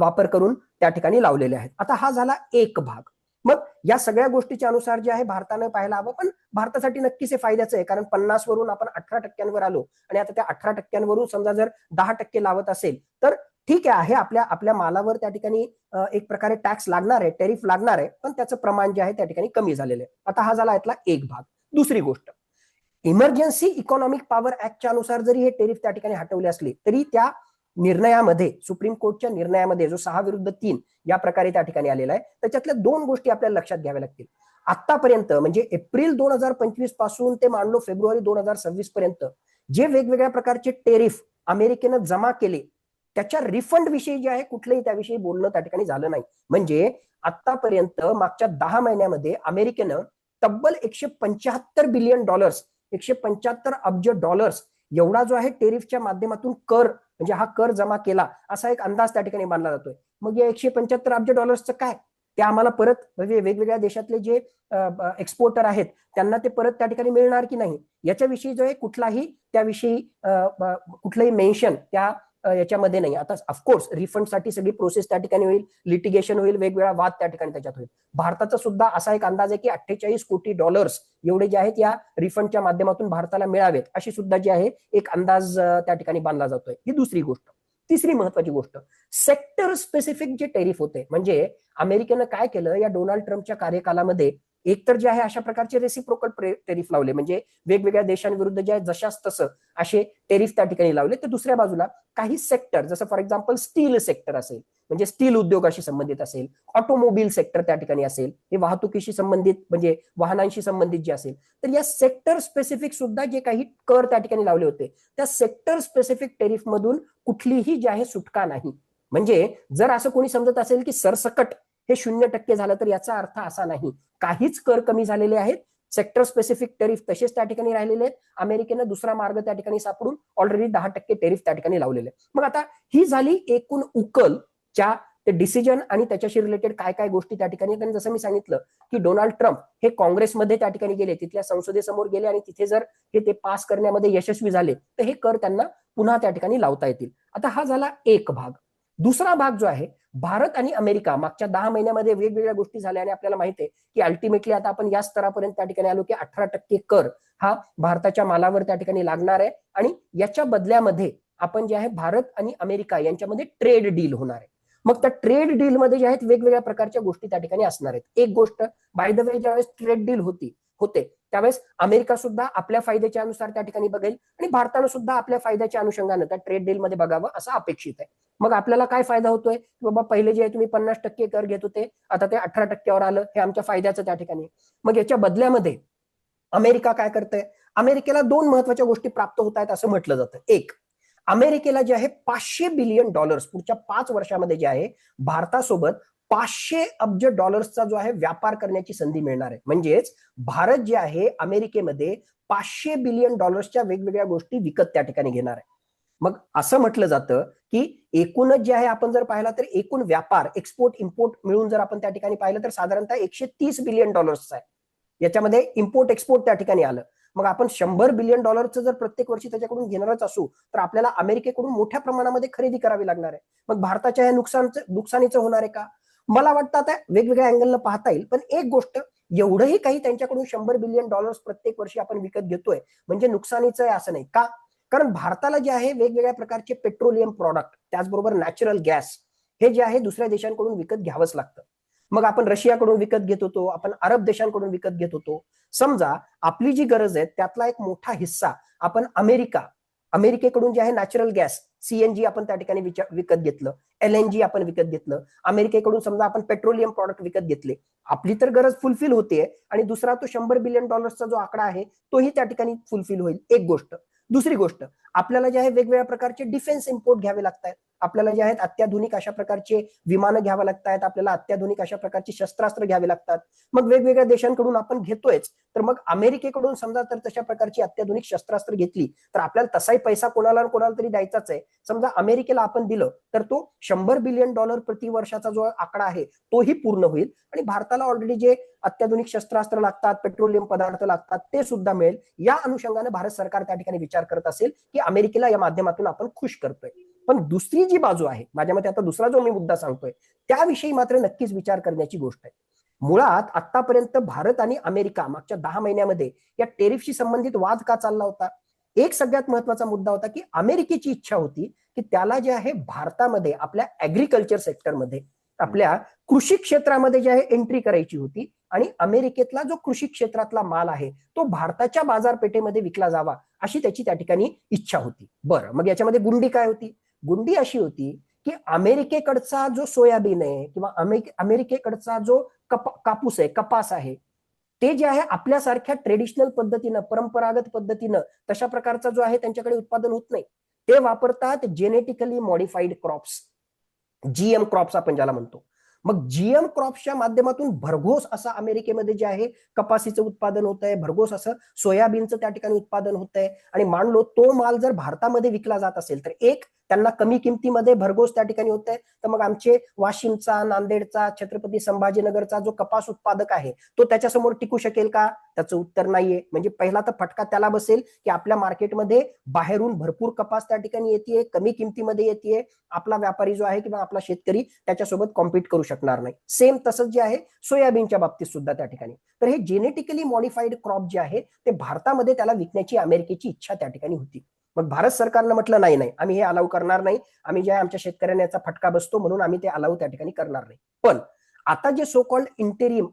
वापर करून त्या ठिकाणी लावलेले आहेत. आता हा झाला एक भाग. मग या सगळ्या गोष्टीच्या अनुसार जे आहे भारतानं पाहायला हवं, पण भारतासाठी नक्कीच हे फायद्याचं आहे, कारण 50 वरून आपण 18% आलो आणि आता त्या 18% समजा जर 10% लावत असेल तर ठीक आहे, आपल्या मालावर त्या ठिकाणी एक प्रकारे टॅक्स लागणार आहे, टेरिफ लागणार आहे, पण त्याचं प्रमाण जे आहे त्या ठिकाणी कमी झालेलं आहे. आता हा झाला यातला एक भाग. दुसरी गोष्ट, इमर्जन्सी इकॉनॉमिक पॉवर ऍक्टच्या अनुसार जरी हे टेरिफ त्या ठिकाणी हटवले असले तरी त्या निर्णयामध्ये, सुप्रीम कोर्टच्या निर्णयामध्ये जो 6-3 या प्रकारे त्या ठिकाणी आलेला आहे, त्याच्यातल्या दोन गोष्टी आपल्याला लक्षात घ्याव्या लागतील. आतापर्यंत म्हणजे एप्रिल 2025 पासून ते मानलो फेब्रुवारी 2026 पर्यंत जे वेगवेगळ्या प्रकारचे टेरिफ अमेरिकेनं जमा केले त्याच्या रिफंड विषयी जे आहे कुठलंही त्याविषयी बोलणं त्या ठिकाणी झालं नाही. म्हणजे आतापर्यंत मागच्या 10 महिन्यामध्ये अमेरिकेनं तब्बल $175 बिलियन, 175 अब्ज डॉलर्स एवढा जो आहे टेरिफच्या माध्यमातून कर, म्हणजे हा कर जमा केला असा एक अंदाज त्या ठिकाणी मानला जातोय. मग या $175 अब्ज डॉलर्सचं काय, ते आम्हाला परत म्हणजे वेगवेगळ्या देशातले जे एक्सपोर्टर आहेत त्यांना ते परत त्या ठिकाणी मिळणार की नाही याच्याविषयी जो आहे कुठलाही त्याविषयी कुठलंही मेन्शन त्या याच्यामध्ये नाही. आता ऑफकोर्स रिफंडसाठी सगळी प्रोसेस त्या ठिकाणी होईल, लिटिगेशन होईल, वेगवेगळा वाद त्या ठिकाणी त्याच्यात होईल. भारताचा सुद्धा असा एक अंदाज आहे की $48 कोटी एवढे जे आहेत या रिफंडच्या माध्यमातून भारताला मिळावेत अशी सुद्धा जे आहे एक अंदाज त्या ठिकाणी बांधला जातोय. ही दुसरी गोष्ट. तिसरी महत्वाची गोष्ट, सेक्टर स्पेसिफिक जे टेरिफ होते, म्हणजे अमेरिकेनं काय केलं या डोनाल्ड ट्रम्पच्या कार्यकालामध्ये, एकतर जे आहे अशा प्रकारचे रेसिप्रोकल टेरिफ लावले, म्हणजे वेगवेगळ्या देशांविरुद्ध जे आहे जशाच तसं असे टेरिफ त्या ठिकाणी लावले. तर दुसऱ्या बाजूला काही सेक्टर, जसं फॉर एक्झाम्पल स्टील सेक्टर असेल, म्हणजे स्टील उद्योगाशी संबंधित असेल, ऑटोमोबाईल सेक्टर त्या ठिकाणी असेल, हे वाहतुकीशी संबंधित म्हणजे वाहनांशी संबंधित जे असेल, तर या सेक्टर स्पेसिफिक सुद्धा जे काही कर त्या ठिकाणी लावले होते त्या सेक्टर स्पेसिफिक टेरिफ मधून कुठलीही जी आहे सुटका नाही. म्हणजे जर असं कोणी समजत असेल की सरसकट हे 0% झालं तर याचा अर्थ असा नाही. काहीच कर कमी झालेले आहेत, सेक्टर स्पेसिफिक टेरिफ तसेच त्या ठिकाणी राहिलेले आहेत. अमेरिकेनं दुसरा मार्ग त्या ठिकाणी सापडून ऑलरेडी 10% टेरिफ त्या ठिकाणी लावलेले. मग आता ही झाली एकूण उकल ज्या ते डिसिजन आणि त्याच्याशी रिलेटेड काय काय गोष्टी त्या ठिकाणी. आणि जसं मी सांगितलं की डोनाल्ड ट्रम्प हे काँग्रेसमध्ये त्या ठिकाणी गेले, तिथल्या संसदेसमोर गेले आणि तिथे जर हे ते पास करण्यामध्ये यशस्वी झाले तर हे कर त्यांना पुन्हा त्या ठिकाणी लावता येतील. आता हा झाला एक भाग. दुसरा भाग जो आहे, भारत आणि अमेरिका मागच्या 10 महिन्यामध्ये वेगवेगळ्या गोष्टी झाल्या आणि आपल्याला माहिती आहे की अल्टिमेटली आता आपण या स्तरापर्यंत त्या ठिकाणी आलो की 18% कर हा भारताच्या मालावर त्या ठिकाणी लागणार आहे. आणि याच्या बदल्यामध्ये आपण जे आहे भारत आणि अमेरिका यांच्यामध्ये ट्रेड डील होणार आहे. मग त्या ट्रेड डील मध्ये जे आहेत वेगवेगळ्या प्रकारच्या गोष्टी त्या ठिकाणी असणार आहेत. एक गोष्ट, बाय द वे, ज्यावेळेस ट्रेड डील होते त्यावेळेस अमेरिका सुद्धा आपल्या फायद्याच्या अनुसार त्या ठिकाणी बघेल आणि भारतानं सुद्धा आपल्या फायद्याच्या अनुषंगानं त्या ट्रेड डील मध्ये बघावं असं अपेक्षित आहे. मग आपल्याला काय फायदा होतोय की बाबा पहिले जे आहे तुम्ही 50% कर घेत होते, आता ते 18%वर आलं, हे आमच्या फायद्याचं त्या ठिकाणी. मग याच्या बदल्यामध्ये अमेरिका काय करतंय, अमेरिकेला 2 महत्वाच्या गोष्टी प्राप्त होत आहेत असं म्हटलं जातं. एक, अमेरिकेला जे आहे $500 बिलियन पुढच्या 5 वर्षामध्ये जे आहे भारतासोबत $500 अब्ज जो आहे व्यापार करण्याची संधी मिळणार आहे. म्हणजेच भारत जे आहे अमेरिकेमध्ये $500 बिलियन वेगवेगळ्या गोष्टी विकत त्या ठिकाणी घेणार आहे. मग असं म्हटलं जातं की एकूणच जे आहे आपण जर पाहिला तर एकूण व्यापार एक्सपोर्ट इम्पोर्ट मिळून जर आपण त्या ठिकाणी पाहिलं तर साधारणतः $130 बिलियन आहे. याच्यामध्ये इम्पोर्ट एक्सपोर्ट त्या ठिकाणी आलं. मग आपण $100 बिलियन जर प्रत्येक वर्षी त्याच्याकडून घेणारच असू तर आपल्याला अमेरिकेकडून मोठ्या प्रमाणामध्ये खरेदी करावी लागणार आहे. मग भारताच्या या नुकसानीचं होणार आहे का? मला वाटतं आता वेगवेगळ्या अँगलनं पाहता येईल. पण एक गोष्ट, एवढंही काही त्यांच्याकडून $100 बिलियन प्रत्येक वर्षी आपण विकत घेतोय म्हणजे नुकसानीचं आहे असं नाही का? कारण भारताला जे आहे वेगवेगळ्या प्रकारचे पेट्रोलियम प्रॉडक्ट त्याचबरोबर नॅचरल गॅस हे जे आहे दुसऱ्या देशांकडून विकत घ्यावंच लागतं. मग आपण रशियाकडून विकत घेत होतो, आपण अरब देशांकडून विकत घेत होतो. समजा आपली जी गरज आहे त्यातला एक मोठा हिस्सा आपण अमेरिकेकडून जे आहे नॅचरल गॅस सीएनजी आपण त्या ठिकाणी विकत घेतलं, LNG आपण विकत घेतलं, अमेरिकेकडून समजा आपण पेट्रोलियम प्रॉडक्ट विकत घेतले. आपली तर गरज फुलफिल होते आणि दुसरा तो $100 बिलियन जो आकडा आहे तोही त्या ठिकाणी फुलफिल होईल. एक गोष्ट. दुसरी गोष्ट, आपल्याला जे आहे वेगवेगळ्या प्रकारचे डिफेन्स इम्पोर्ट घ्यावे लागतात. आपल्याला जे आहेत अत्याधुनिक अशा प्रकारचे विमानं घ्यावी लागतात, आपल्याला अत्याधुनिक अशा प्रकारची शस्त्रास्त्र घ्यावी लागतात. मग वेगवेगळ्या देशांकडून आपण घेतोयच, तर मग अमेरिकेकडून समजा तर तशा प्रकारची अत्याधुनिक शस्त्रास्त्र घेतली तर आपल्याला तसाही पैसा कोणाला तरी द्यायचाच आहे. समजा अमेरिकेला आपण दिलं तर तो $100 बिलियन प्रति वर्षाचा जो आकडा आहे तोही पूर्ण होईल आणि भारताला ऑलरेडी जे अत्याधुनिक शस्त्रास्त्र लागतात, पेट्रोलियम पदार्थ लागतात ते सुद्धा मिळेल. या अनुषंगाने भारत सरकार त्या ठिकाणी विचार करत असेल की अमेरिकेला या माध्यमातून आपण खुश करतोय. पण दुसरी जी बाजू आहे, माझ्या मते आता दुसरा जो मी मुद्दा सांगतोय त्याविषयी मात्र नक्कीच विचार करण्याची गोष्ट आहे. मुळात आतापर्यंत भारत आणि अमेरिका मागच्या 10 महिन्यामध्ये या टेरिफशी संबंधित वाद का चालला होता? एक सगळ्यात महत्वाचा मुद्दा होता की अमेरिकेची इच्छा होती की त्याला जे आहे भारतामध्ये आपल्या ऍग्रिकल्चर सेक्टरमध्ये आपल्या कृषी क्षेत्रामध्ये जे आहे एंट्री करायची होती आणि अमेरिकेतला जो कृषी क्षेत्रातला माल आहे तो भारताच्या बाजारपेठेमध्ये विकला जावा अशी त्याची त्या ठिकाणी इच्छा होती. बरं, मग याच्यामध्ये गुंडी काय होती? गुंडी अशी होती की अमेरिकेकडचा जो सोयाबीन आहे किंवा अमेरिकेकडचा जो कापूस आहे, कपास आहे, ते जे आहे आपल्यासारख्या ट्रेडिशनल पद्धतीनं, परंपरागत पद्धतीनं तशा प्रकारचा जो आहे त्यांच्याकडे उत्पादन होत नाही. ते वापरतात genetically modified crops, GM crops आपण ज्याला म्हणतो. मग जीएम क्रॉप्सच्या माध्यमातून भरघोस असं अमेरिकेमध्ये जे आहे कपासीचं उत्पादन होत आहे, भरघोस असं सोयाबीनचं त्या ठिकाणी उत्पादन होत आहे. आणि मानलो तो माल जर भारतामध्ये विकला जात असेल तर एक, त्यांना कमी किमतीमध्ये भरघोस त्या ठिकाणी होत आहे. तर मग आमचे वाशिमचा, नांदेडचा, छत्रपती संभाजीनगरचा जो कपास उत्पादक आहे तो त्याच्यासमोर टिकू शकेल का? त्याचं उत्तर नाहीये. म्हणजे पहिला तर फटका त्याला बसेल की आपल्या मार्केटमध्ये बाहेरून भरपूर कपास त्या ठिकाणी येते, कमी किमतीमध्ये येते, आपला व्यापारी जो आहे किंवा आपला शेतकरी त्याच्यासोबत कॉम्पिट करू शकणार नाही. सेम तसंच जे आहे सोयाबीनच्या बाबतीत सुद्धा त्या ठिकाणी. तर हे जेनेटिकली मॉडिफाईड क्रॉप जे आहे ते भारतामध्ये त्याला विकण्याची अमेरिकेची इच्छा त्या ठिकाणी होती. मग भारत सरकारनं म्हटलं नाही, आम्ही हे अलाउ करणार नाही, आम्ही जे आहे आमच्या शेतकऱ्यांना याचा फटका बसतो म्हणून आम्ही ते अलाउ त्या ठिकाणी करणार नाही. पण आता जे सो कॉल्ड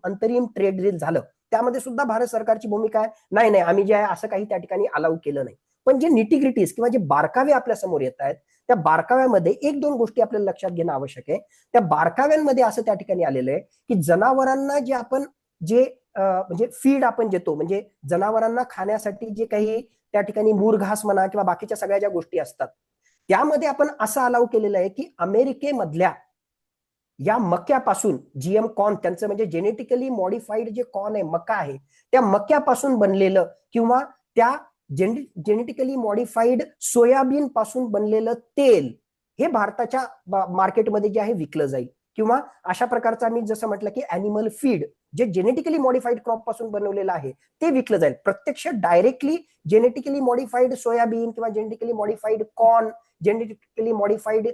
अंतरिम ट्रेड डील झालं त्यामध्ये सुद्धा भारत सरकारची भूमिका आहे, नाही आम्ही जे आहे असं काही त्या ठिकाणी अलाउ केलं नाही. पण जे निटिग्रिटीज किंवा जे बारकावे आपल्या समोर येत आहेत त्या बारकाव्यामध्ये एक दोन गोष्टी आपल्याला लक्षात घेणं आवश्यक आहे. त्या बारकाव्यांमध्ये असं त्या ठिकाणी आलेलं आहे की जनावरांना जे आपण म्हणजे फीड आपण देतो, म्हणजे जनावरांना खाण्यासाठी जे काही त्या ठिकाणी मूर घास म्हणा किंवा बाकीच्या सगळ्या ज्या गोष्टी असतात त्यामध्ये आपण असं अलाउ केलेलं आहे की अमेरिकेमधल्या या मक्यापासून जीएम कॉर्न, त्यांचं म्हणजे जेनेटिकली मॉडिफाईड जे कॉर्न आहे, मका आहे, त्या मक्यापासून बनलेलं किंवा त्या जेनेटिकली मॉडिफाईड सोयाबीन पासून बनलेलं तेल हे भारताच्या मार्केटमध्ये जे आहे विकलं जाईल. किंवा अशा प्रकारचा मी जसं म्हटलं की अॅनिमल फीड जे जेनेटिकली मॉडिफाईड क्रॉप पासून बनवलेलं आहे ते विकलं जाईल. प्रत्यक्ष डायरेक्टली जेनेटिकली मॉडिफाईड सोयाबीन किंवा genetically modified corn, genetically modified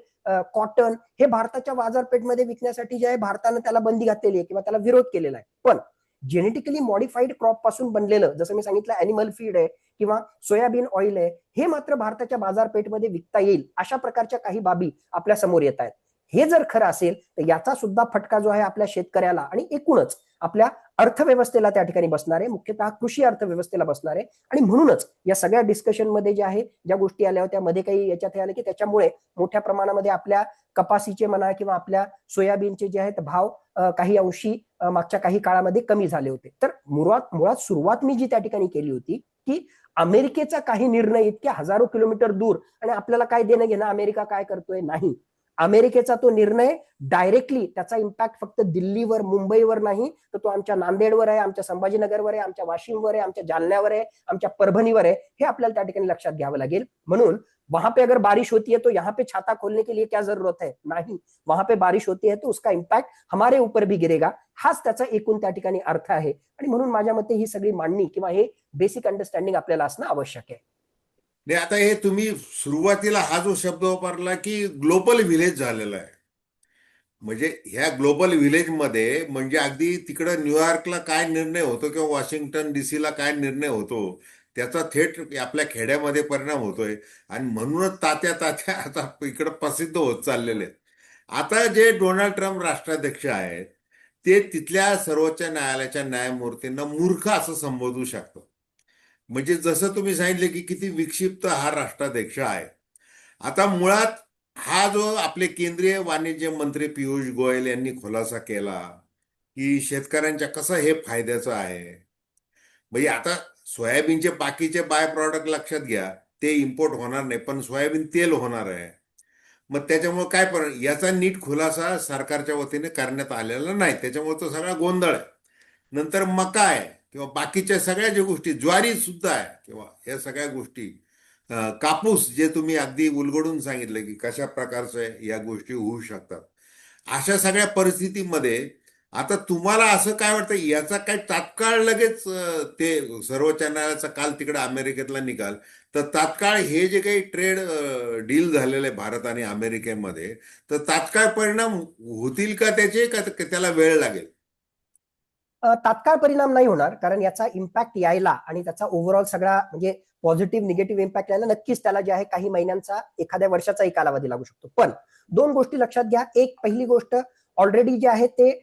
cotton हे भारताच्या बाजारपेठमध्ये विकण्यासाठी जे आहे भारतानं त्याला बंदी घातलेली आहे किंवा त्याला विरोध केलेला आहे. पण जेनेटिकली मॉडिफाईड क्रॉप पासून बनलेलं जसं मी सांगितलं अॅनिमल फीड आहे किंवा सोयाबीन ऑइल आहे, हे मात्र भारताच्या बाजारपेठमध्ये विकता येईल अशा प्रकारच्या काही बाबी आपल्या समोर येत आहेत. हे जर खरं असेल तर याचा सुद्धा फटका जो आहे आपल्या शेतकऱ्याला आणि एकूणच आपल्या अर्थव्यवस्थेला त्या ठिकाणी बसणार आहे, मुख्यतः कृषी अर्थव्यवस्थेला बसणार आहे. आणि म्हणूनच या सगळ्या डिस्कशन मध्ये जे आहे ज्या गोष्टी आल्या होत्या मध्ये काही याच्यात आलं की त्याच्यामुळे मोठ्या प्रमाणामध्ये आपल्या कपासीचे म्हणा किंवा आपल्या सोयाबीनचे जे आहेत भाव काही अंशी मागच्या काही काळामध्ये कमी झाले होते. तर मुळात सुरुवात मी जी त्या ठिकाणी केली होती की अमेरिकेचा काही निर्णय इतक्या हजारो किलोमीटर दूर आणि आपल्याला काय देणं घेणं अमेरिका काय करतोय नाही. अमेरिकेचा तो निर्णय डायरेक्टली त्याचा इम्पॅक्ट फक्त दिल्लीवर मुंबईवर नाही तर तो आमच्या नांदेडवर आहे, आमच्या संभाजीनगरवर आहे, आमच्या वाशिमवर आहे, आमच्या जालन्यावर आहे, आमच्या परभणीवर आहे. हे आपल्याला त्या ठिकाणी लक्षात घ्यावं लागेल. म्हणून वहां पे अगर बारिश होती है तो यहाँ पे छाता खोलने के लिए क्या जरूरत है, नहीं, वहां पे बारिश होती है तो उसका इम्पॅक्ट हमारे ऊपर भी गिरेगा. हाच त्याचा एकूण त्या ठिकाणी अर्थ आहे. आणि म्हणून माझ्या मते ही सगळी मांडणी किंवा हे बेसिक अंडरस्टँडिंग आपल्याला असणं आवश्यक आहे. नाही, आता हे तुम्ही सुरुवातीला हा जो शब्द वापरला की ग्लोबल व्हिलेज झालेला आहे, म्हणजे ह्या ग्लोबल व्हिलेजमध्ये म्हणजे अगदी तिकडं न्यूयॉर्कला काय निर्णय होतो किंवा वॉशिंग्टन डीसीला काय निर्णय होतो त्याचा थेट आपल्या खेड्यामध्ये परिणाम होतोय. आणि म्हणूनच तात्या तात्या आता इकडं प्रसिद्ध होत चाललेले आहेत. आता जे डोनाल्ड ट्रम्प राष्ट्राध्यक्ष आहेत ते तिथल्या सर्वोच्च न्यायालयाच्या न्यायमूर्तींना मूर्ख असं संबोधू शकतात. म्हणजे जसं तुम्ही सांगितले की किती विक्षिप्त हा राष्ट्राध्यक्ष आहे. आता मुळात हा जो आपले केंद्रीय वाणिज्य मंत्री पियुष गोयल यांनी खुलासा केला की शेतकऱ्यांच्या कसं हे फायद्याचं आहे. म्हणजे आता सोयाबीनचे बाकीचे बाय प्रॉडक्ट लक्षात घ्या, ते इम्पोर्ट होणार नाही पण सोयाबीन तेल होणार आहे. मग त्याच्यामुळे काय याचा नीट खुलासा सरकारच्या वतीने करण्यात आलेला नाही, त्याच्यामुळे तो सगळा गोंधळ आहे. नंतर मका आहे किंवा बाकीच्या सगळ्या ज्या गोष्टी, ज्वारी सुद्धा आहे किंवा या सगळ्या गोष्टी, कापूस जे तुम्ही अगदी उलगडून सांगितलं की कशा प्रकारच्या या गोष्टी होऊ शकतात. अशा सगळ्या परिस्थितीमध्ये आता तुम्हाला असं काय वाटतं याचा काय तात्काळ लगेच ते सर्वोच्च न्यायालयाचा काल तिकडे अमेरिकेतला निकाल, तर तात्काळ हे जे काही ट्रेड डील झालेले भारत आणि अमेरिकेमध्ये, तर तात्काळ परिणाम होतील का त्याचे, का त्याला वेळ लागेल? तात्काळ परिणाम नाही होणार, कारण याचा इम्पॅक्ट यायला आणि त्याचा ओव्हरऑल सगळा म्हणजे पॉझिटिव्ह निगेटिव्ह इम्पॅक्ट यायला नक्कीच त्याला जे आहे काही महिन्यांचा एखाद्या वर्षाचाही कालावधी लागू शकतो. पण दोन गोष्टी लक्षात घ्या. एक पहिली गोष्ट, ऑलरेडी जे आहे ते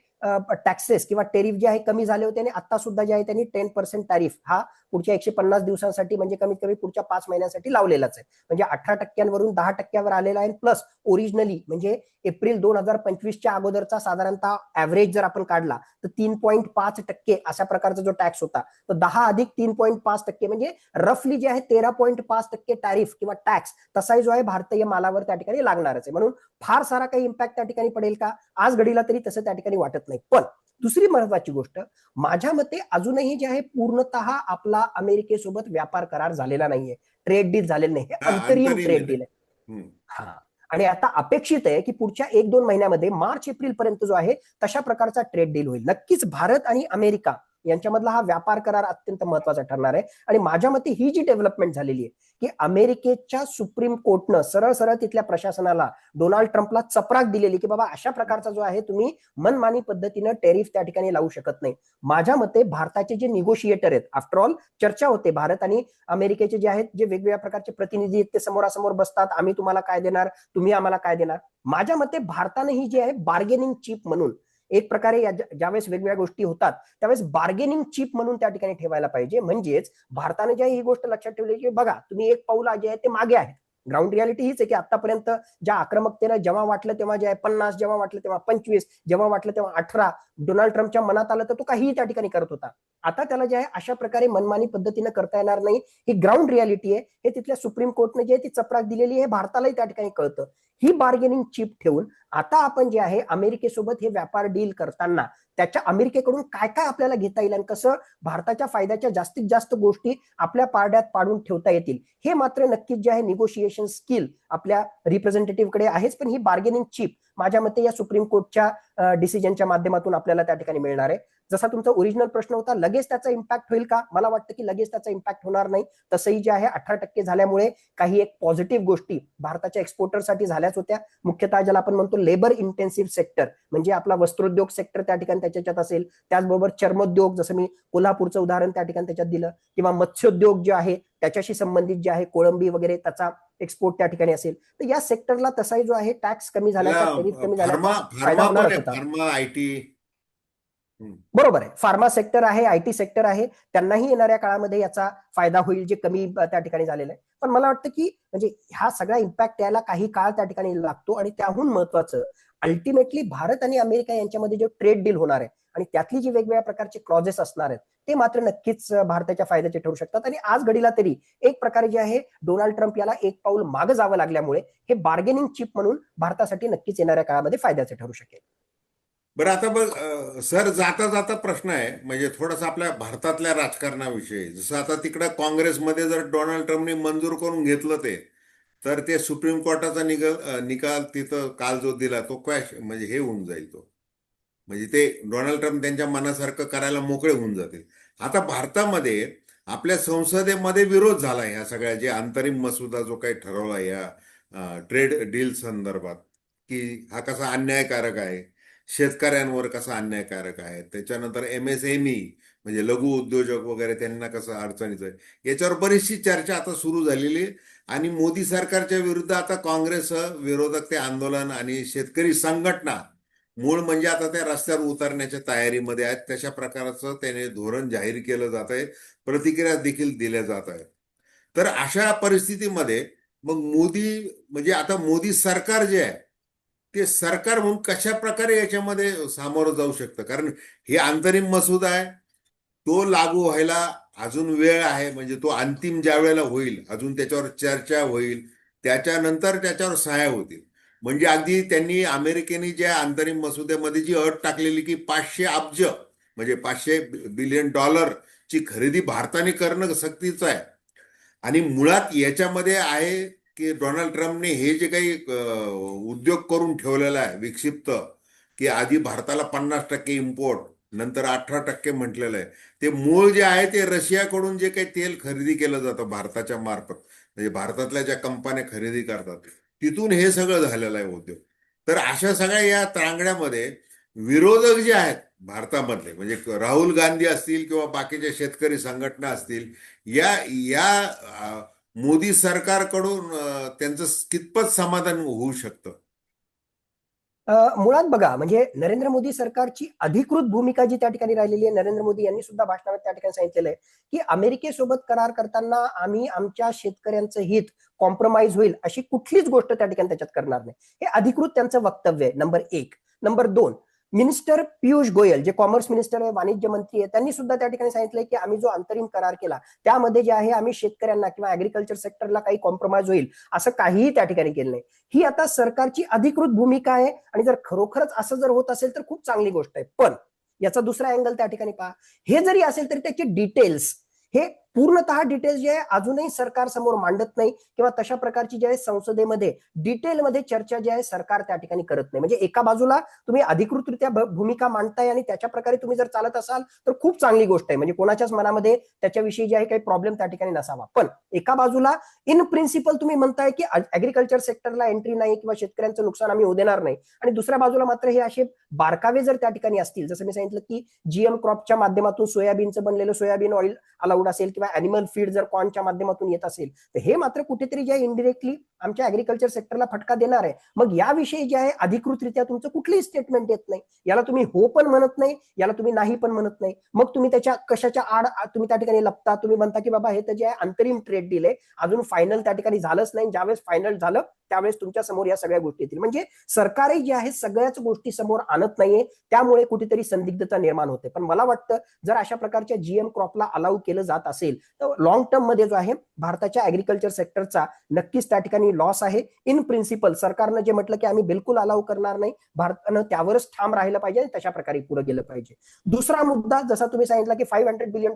टॅक्सेस किंवा टेरिफ जे आहे कमी झाले होते आणि आता सुद्धा जे आहे त्यांनी 10% टॅरिफ हा पुढच्या 150 दिवसांसाठी म्हणजे कमीत कमी पुढच्या 5 महिन्यांसाठी लावलेलाच आहे. म्हणजे 18% 10% आलेला आहे. प्लस ओरिजिनली म्हणजे एप्रिल 2025च्या अगोदरचा साधारणतः ऍव्हरेज जर आपण काढला तर 3.5% अशा प्रकारचा जो टॅक्स होता, तर 10 अधिक 3.5% म्हणजे रफली जे आहे 13.5% टॅरिफ किंवा टॅक्स तसाही जो आहे भारतीय मालावर त्या ठिकाणी लागणारच आहे. म्हणून फार सारा काही इम्पॅक्ट त्या ठिकाणी पडेल का आज घडीला तरी तसं त्या ठिकाणी वाटत नाही. पण दुसरी महत्वाची गोष्ट, माझ्या मते अजूनही जे आहे पूर्णतः आपला अमेरिकेसोबत व्यापार करार झालेला नाहीये, ट्रेड डील झालेलं नाही, अंतरिम ट्रेड डील आहे. हा, आणि आता अपेक्षित आहे की पुढच्या 1-2 महिन्यामध्ये मार्च एप्रिल पर्यंत जो आहे तशा प्रकारचा ट्रेड डील होईल. नक्कीच भारत आणि अमेरिका यांच्यामधला हा व्यापार करार अत्यंत महत्वाचा ठरणार आहे. आणि माझ्या मते ही जी डेव्हलपमेंट झालेली आहे की अमेरिकेच्या सुप्रीम कोर्टनं सरळ सरळ तिथल्या प्रशासनाला डोनाल्ड ट्रम्पला चपराक दिलेली की बाबा अशा प्रकारचा जो आहे तुम्ही मनमानी पद्धतीनं टेरिफ त्या ठिकाणी लावू शकत नाही. माझ्या मते भारताचे जे निगोशिएटर आहेत, आफ्टर ऑल चर्चा होते, भारत आणि अमेरिकेचे जे आहेत जे वेगवेगळ्या प्रकारचे प्रतिनिधी आहेत ते समोरासमोर बसतात, आम्ही तुम्हाला काय देणार, तुम्ही आम्हाला काय देणार. माझ्या मते भारताने ही जी आहे बार्गेनिंग चिप म्हणून एक प्रकारे ज्यावेळेस वेगवेगळ्या गोष्टी होतात त्यावेळेस बार्गेनिंग चिप म्हणून त्या ठिकाणी ठेवायला पाहिजे. म्हणजेच भारताने जी ही गोष्ट लक्षात ठेवली की बघा तुम्ही एक पाऊल जे आहे ते मागे आहे. ग्राउंड रियालिटी हीच आहे की आतापर्यंत ज्या आक्रमकतेनं जेव्हा वाटलं तेव्हा जे आहे 50, जेव्हा वाटलं तेव्हा 25, जेव्हा वाटलं तेव्हा 18 डोनाल्ड ट्रम्पच्या मनात आलं तर तो काहीही त्या ठिकाणी करत होता. आता त्याला जे आहे अशा प्रकारे मनमानी पद्धतीनं करता येणार नाही. ही ग्राउंड रियालिटी आहे. हे तिथल्या सुप्रीम कोर्टने जे ती चपराक दिलेली आहे भारतालाही त्या ठिकाणी कळतं. ही बार्गेनिंग चिप ठेवून आता आपण जे आहे अमेरिकेसोबत हे व्यापार डील करताना त्याच्या अमेरिकेकडून काय काय आपल्याला घेता येईल आणि कसं भारताच्या फायद्याच्या जास्तीत जास्त गोष्टी आपल्या पारड्यात पाडून ठेवता येतील, हे मात्र नक्कीच जे आहे निगोशिएशन स्किल आपल्या रिप्रेझेंटेटिव्हकडे आहेच, पण ही बार्गेनिंग चिप माझ्या मते या सुप्रीम कोर्टच्या डिसिजनच्या माध्यमातून आपल्याला त्या ठिकाणी मिळणार आहे. जसा तुमचा ओरिजिनल प्रश्न होता, लगेच त्याचा इम्पॅक्ट होईल का? मला वाटतं की लगेच त्याचा इम्पॅक्ट होणार नाही. तसंही जे आहे 18% झाल्यामुळे काही एक पॉझिटिव्ह गोष्टी भारताच्या एक्सपोर्टरसाठी झाल्याच होत्या. मुख्यतः ज्याला आपण म्हणतो लेबर इंटेन्सिव्ह सेक्टर, म्हणजे आपला वस्त्रोद्योग सेक्टर त्या ठिकाणी त्याच्यात असेल, त्याचबरोबर चर्मोद्योग, जसं मी कोल्हापूरचं उदाहरण त्या ठिकाणी त्याच्यात दिलं, किंवा मत्स्योद्योग जे आहे त्याच्याशी संबंधित जे आहे कोळंबी वगैरे त्याचा एक्सपोर्ट त्या ठिकाणी असेल, तर या सेक्टरला तसाही जो आहे टॅक्स कमी झाल्याचा, टॅरिफ कमी फार्मा झाल्याचा फायदा फार्मा पण होणारच आहे, होता. Pharma IT. बरोबर आहे, फार्मा सेक्टर आहे, आयटी सेक्टर आहे, त्यांनाही येणाऱ्या काळामध्ये याचा फायदा होईल, जे कमी त्या ठिकाणी झालेलं आहे. पण मला वाटतं की म्हणजे हा सगळा इम्पॅक्ट यायला काही काळ त्या ठिकाणी लागतो, आणि त्याहून महत्वाचं अल्टिमेटली भारत आणि अमेरिका यांच्यामध्ये जो ट्रेड डील होणार आहे आणि त्यातली जी वेगवेगळ्या प्रकारचे क्लॉजेस असणार आहेत, ते मात्र नक्कीच भारताच्या फायद्याचे ठरू शकतात. आणि आज घडीला तरी एक प्रकारे जे आहे डोनाल्ड ट्रम्प याला एक पाऊल मागे जावं लागल्यामुळे हे बार्गेनिंग चिप म्हणून भारतासाठी नक्कीच येणाऱ्या काळामध्ये फायद्याचे ठरू शकेल. बरं, आता बघ सर, जाता जाता प्रश्न आहे म्हणजे थोडासा आपल्या भारतातल्या राजकारणाविषयी. जसं आता तिकडं काँग्रेसमध्ये जर डोनाल्ड ट्रम्पने मंजूर करून घेतलं ते, तर ते सुप्रीम कोर्टाचा निकाल तिथं काल जो दिला तो क्रॅश म्हणजे हे होऊन जाईल. तो म्हणजे ते डोनाल्ड ट्रम्प त्यांच्या मनासारखं करायला मोकळे होऊन जातील. आता भारतामध्ये आपल्या संसदेमध्ये विरोध झाला ह्या सगळ्या जे अंतरिम मसुदा जो काही ठरवला या ट्रेड डील संदर्भात, की हा कसा अन्यायकारक आहे, शेतकऱ्यांवर कसा अन्यायकारक आहे, त्याच्यानंतर MSME म्हणजे लघु उद्योजक वगैरे त्यांना कसं अडचणीचं आहे, याच्यावर बरीचशी चर्चा आता सुरू झालेली आहे. आणि मोदी सरकारच्या विरुद्ध आता काँग्रेस विरोधक ते आंदोलन आणि शेतकरी संघटना मूळ म्हणजे आता त्या रस्त्यावर उतरण्याच्या तयारीमध्ये आहेत. तशा प्रकारचं त्याने धोरण जाहीर केलं जात आहे, प्रतिक्रिया देखील दिल्या जात आहेत. तर अशा परिस्थितीमध्ये मग मोदी म्हणजे आता मोदी सरकार जे आहे ते सरकार म्हणून कशा प्रकारे याच्यामध्ये सामोरं जाऊ शकतं? कारण हे अंतरिम मसुदा आहे, तो लागू व्हायला अजून वेळ आहे. म्हणजे तो अंतिम ज्या वेळेला होईल अजून त्याच्यावर चर्चा होईल, त्याच्यानंतर त्याच्यावर सह्या होतील. म्हणजे अगदी त्यांनी अमेरिकेने ज्या अंतरिम मसुद्यामध्ये जी अट टाकलेली की 500 अब्ज म्हणजे $500 बिलियन ची खरेदी भारताने करणं सक्तीचं आहे. आणि मुळात याच्यामध्ये आहे की डोनाल्ड ट्रम्पने हे जे काही उद्योग करून ठेवलेला आहे विक्षिप्त, की आधी भारताला 50% इम्पोर्ट, नंतर 18% म्हटलेलं आहे, ते मूळ जे आहे ते रशियाकडून जे काही तेल खरेदी केलं जातं भारताच्या मार्फत, म्हणजे भारतातल्या ज्या कंपन्या खरेदी करतात तिथून हे सगळं झालेलं आहे उद्योग. तर अशा सगळ्या या त्रांगड्यामध्ये विरोधक जे आहेत भारतामधले, म्हणजे राहुल गांधी असतील किंवा बाकीच्या शेतकरी संघटना असतील, या या मोदी सरकारकडून त्यांचं कितपत समाधान होऊ शकतं? मुळात बघा, म्हणजे नरेंद्र मोदी सरकारची अधिकृत भूमिका जी त्या ठिकाणी राहिलेली आहे, नरेंद्र मोदी यांनी सुद्धा भाषणात त्या ठिकाणी सांगितलेलं आहे की अमेरिकेसोबत करार करताना आम्ही आमच्या शेतकऱ्यांचं हित कॉम्प्रोमाइज होईल अशी कुठलीच गोष्ट त्या ठिकाणी त्याच्यात करणार नाही. हे अधिकृत त्यांचं वक्तव्य आहे, नंबर एक. नंबर दोन, मिनिस्टर पियुष गोयल जे कॉमर्स मिनिस्टर आहे, वाणिज्य मंत्री आहे, त्यांनी सुद्धा त्या ठिकाणी सांगितलंय की आम्ही जो अंतरिम करार केला त्यामध्ये जे आहे आम्ही शेतकऱ्यांना किंवा ऍग्रिकल्चर सेक्टरला काही कॉम्प्रोमाइज होईल असं काहीही त्या ठिकाणी केलं नाही. ही आता सरकारची अधिकृत भूमिका आहे, आणि जर खरोखरच असं जर होत असेल तर खूप चांगली गोष्ट आहे. पण याचा दुसरा अँगल त्या ठिकाणी पहा, हे जरी असेल तरी त्याची डिटेल्स, हे पूर्णतः डिटेल्स जे आहे अजूनही सरकार समोर मांडत नाही, किंवा तशा प्रकारची जे आहे संसदेमध्ये डिटेलमध्ये चर्चा जी आहे सरकार त्या ठिकाणी करत नाही. म्हणजे एका बाजूला तुम्ही अधिकृतरित्या भूमिका मांडताय आणि त्याच्या प्रकारे तुम्ही जर चालत असाल तर खूप चांगली गोष्ट आहे, म्हणजे कोणाच्याच मनामध्ये त्याच्याविषयी जे आहे काही प्रॉब्लेम त्या ठिकाणी नसावा. पण एका बाजूला इन प्रिन्सिपल तुम्ही म्हणताय की ऍग्रिकल्चर सेक्टरला एंट्री नाही किंवा शेतकऱ्यांचं नुकसान आम्ही होऊ देणार नाही, आणि दुसऱ्या बाजूला मात्र हे असे बारकावे जर त्या ठिकाणी असतील, जसं मी सांगितलं की जीएम क्रॉपच्या माध्यमातून सोयाबीनचं बनलेलं सोयाबीन ऑइल अलाउड असेल किंवा अॅनिमल फीड जर कॉर्नच्या माध्यमातून येत असेल, तर हे मात्र कुठेतरी जे इनडिरेक्टली आमच्या ऍग्रिकल्चर सेक्टरला फटका देणार आहे. मग याविषयी जे आहे अधिकृतरित्या तुमचं कुठलीही स्टेटमेंट येत नाही. याला तुम्ही हो पण म्हणत नाही, याला तुम्ही नाही पण म्हणत नाही. मग तुम्ही त्याच्या कशाच्या आड तुम्ही त्या ठिकाणी लपता. तुम्ही म्हणता की बाबा हे तर जे आहे अंतरिम ट्रेड डील आहे, अजून फायनल त्या ठिकाणी झालंच नाही. ज्यावेळेस फायनल झालं त्यावेळेस तुमच्या समोर या सगळ्या गोष्टी येतील. म्हणजे सरकारही जे आहे सगळ्याच गोष्टी समोर आणत नाहीये, त्यामुळे कुठेतरी संदिग्धता निर्माण होते. पण मला वाटतं जर अशा प्रकारच्या जीएम क्रॉपला अलाउ केलं जात असेल असेल तर लॉंग टर्म मध्ये जो आहे भारताच्या ऍग्रिकल्चर सेक्टरचा नक्कीच त्या ठिकाणी लॉस आहे. इन प्रिन्सिपल सरकारनं जे म्हटलं की आम्ही बिलकुल अलाउ करणार नाही, भारतानं त्यावरच ठाम राहिलं पाहिजे आणि तशा प्रकारे पुढे गेलं पाहिजे. दुसरा मुद्दा जसा तुम्ही सांगितला की $500 बिलियन,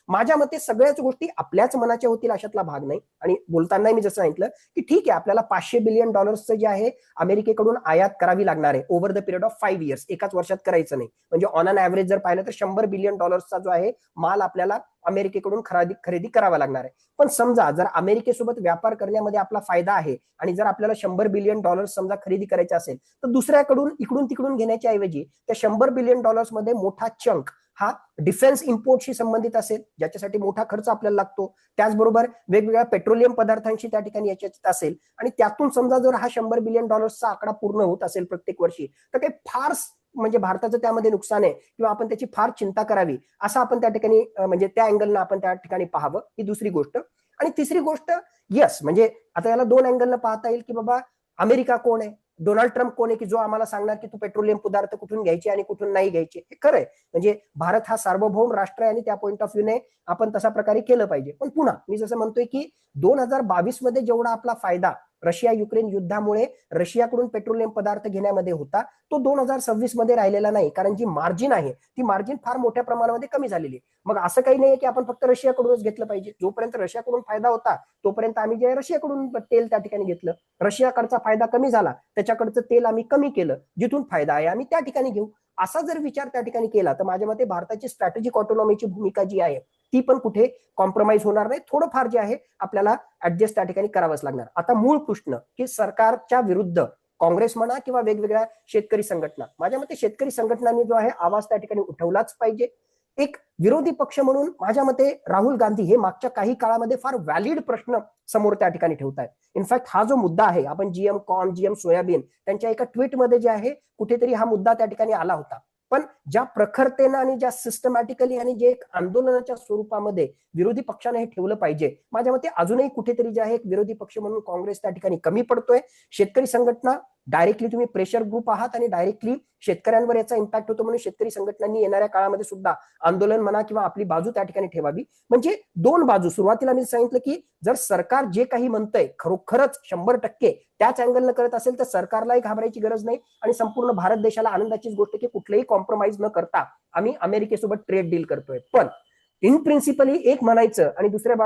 माझ्या मते सगळ्याच गोष्टी आपल्याच मनाच्या होतील अशातला भाग नाही. आणि बोलताना मी जसं सांगितलं की ठीक आहे आपल्याला $500 बिलियन जे आहे अमेरिकेकडून आयात करावी लागणार आहे over the period of 5 years, एकाच वर्षात करायचं नाही. म्हणजे ऑन अन ऍव्हरेज जर पाहिलं तर $100 बिलियन जो आहे माल आपल्याला अमेरिकेकडून खरेदी करावा लागणार आहे. पण समजा जर अमेरिकेसोबत व्यापार करण्यामध्ये आपला फायदा आहे आणि जर आपल्याला $100 बिलियन समजा खरेदी करायचे असेल तर दुसऱ्याकडून इकडून तिकडून घेण्याच्या ऐवजी त्या $100 बिलियन मध्ये मोठा चंक हा डिफेन्स इम्पोर्टशी संबंधित असेल, ज्याच्यासाठी मोठा खर्च आपल्याला लागतो. त्याचबरोबर वेगवेगळ्या पेट्रोलियम पदार्थांशी त्या ठिकाणी याच्यात असेल आणि त्यातून समजा जर हा $100 बिलियन आकडा पूर्ण होत असेल प्रत्येक वर्षी तर काही फार म्हणजे भारताचं त्यामध्ये नुकसान आहे किंवा आपण त्याची फार चिंता करावी असं आपण त्या ठिकाणी म्हणजे त्या अँगलनं आपण त्या ठिकाणी पाहावं, ही दुसरी गोष्ट. आणि तिसरी गोष्ट, येस म्हणजे आता याला दोन अँगलनं पाहता येईल की बाबा अमेरिका कोण आहे, डोनाल्ड ट्रम्प कोण आहे की जो आम्हाला सांगणार की तू पेट्रोलियम पदार्थ कुठून घ्यायचे आणि कुठून नाही घ्यायचे. हे खरं आहे, म्हणजे भारत हा सार्वभौम राष्ट्र आहे आणि त्या पॉईंट ऑफ व्ह्यूने आपण तशा प्रकारे केलं पाहिजे. पण पुन्हा मी जसं म्हणतोय की 2022 मध्ये जेवढा आपला फायदा रशिया युक्रेन युद्धामुळे रशियाकडून पेट्रोलियम पदार्थ घेण्यामध्ये होता तो 2026 मध्ये राहिलेला नाही, कारण जी मार्जिन आहे ती मार्जिन फार मोठ्या प्रमाणामध्ये कमी झालेली आहे. मग असं काही नाही की आपण फक्त रशियाकडूनच घेतलं पाहिजे. जोपर्यंत रशियाकडून फायदा होता तोपर्यंत आम्ही जे रशियाकडून तेल त्या ठिकाणी घेतलं, रशियाकडचा फायदा कमी झाला त्याच्याकडचं तेल आम्ही कमी केलं, जिथून फायदा आहे आम्ही त्या ठिकाणी घेऊ. असा जर विचार त्या ठिकाणी केला तर माझ्या मते भारताची स्ट्रॅटेजिक ऑटोनॉमीची भूमिका जी आहे ती पण कुठे कॉम्प्रोमाइज होणार नाही. थोडंफार जे आहे आपल्याला ऍडजस्ट त्या ठिकाणी करावंच लागणार. आता मूळ प्रश्न की सरकारच्या विरुद्ध काँग्रेस म्हणा किंवा वेगवेगळ्या शेतकरी संघटना, माझ्या मते शेतकरी संघटनांनी जो आहे आवाज त्या ठिकाणी उठवलाच पाहिजे. एक विरोधी पक्ष म्हणून माझ्या मते राहुल गांधी हे मागच्या काही काळामध्ये फार व्हॅलिड प्रश्न समोर त्या ठिकाणी ठेवतात. इनफॅक्ट हा जो मुद्दा आहे, आपण जीएम कॉर्न जीएम सोयाबीन त्यांच्या एका ट्विटमध्ये जे आहे कुठेतरी हा मुद्दा त्या ठिकाणी आला होता. पण ज्या प्रखरतेनं आणि ज्या सिस्टमॅटिकली आणि जे एक आंदोलनाच्या स्वरूपामध्ये विरोधी पक्षाने हे ठेवलं पाहिजे, माझ्या मते अजूनही कुठेतरी जे आहे एक विरोधी पक्ष म्हणून काँग्रेस त्या ठिकाणी कमी पडतोय. शेतकरी संघटना डायरेक्टली तुम्ही प्रेशर ग्रुप आहात आणि डायरेक्टली शेतकऱ्यांवर याचा इम्पॅक्ट होतो, म्हणून शेतकरी संघटनांनी येणाऱ्या काळामध्ये सुद्धा आंदोलन म्हणा किंवा आपली बाजू त्या ठिकाणी ठेवावी. म्हणजे दोन बाजू, सुरुवातीला मी सांगितलं की जर सरकार जे काही म्हणतंय खरोखरच 100% त्याच अँगलनं करत असेल तर सरकारलाही घाबरायची गरज नाही आणि संपूर्ण भारत देशाला आनंदाचीच गोष्ट की कुठलेही कॉम्प्रोमाइज न करता आम्ही अमेरिकेसोबत ट्रेड डील करतोय. पण इन प्रिन्सिपली एक म्हणायचं आणि दुसऱ्या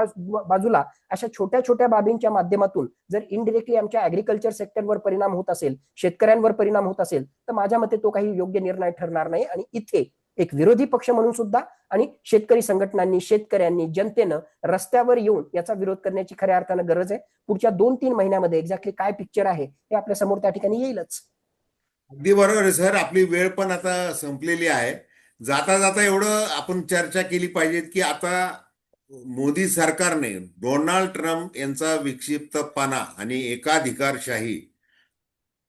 बाजूला अशा छोट्या छोट्या बाबींच्या माध्यमातून जर इनडिरेक्टली आमच्या ऍग्रिकल्चर सेक्टरवर परिणाम होत असेल, शेतकऱ्यांवर परिणाम होत असेल तर माझ्या मते तो काही योग्य निर्णय ठरणार नाही. आणि इथे एक विरोधी पक्ष म्हणून सुद्धा आणि शेतकरी संघटनांनी, शेतकऱ्यांनी, जनतेनं रस्त्यावर येऊन याचा विरोध करण्याची खऱ्या अर्थानं गरज आहे. पुढच्या 2-3 महिन्यामध्ये एक्झॅक्टली काय पिक्चर आहे हे आपल्या समोर त्या ठिकाणी येईलच. अगदी बरोबर आहे सर. आपली वेळ पण आता संपलेली आहे. जाता जाता एवढं आपण चर्चा केली पाहिजे की आता मोदी सरकारने डोनाल्ड ट्रम्प यांचा विक्षिप्तपणा आणि एकाधिकारशाही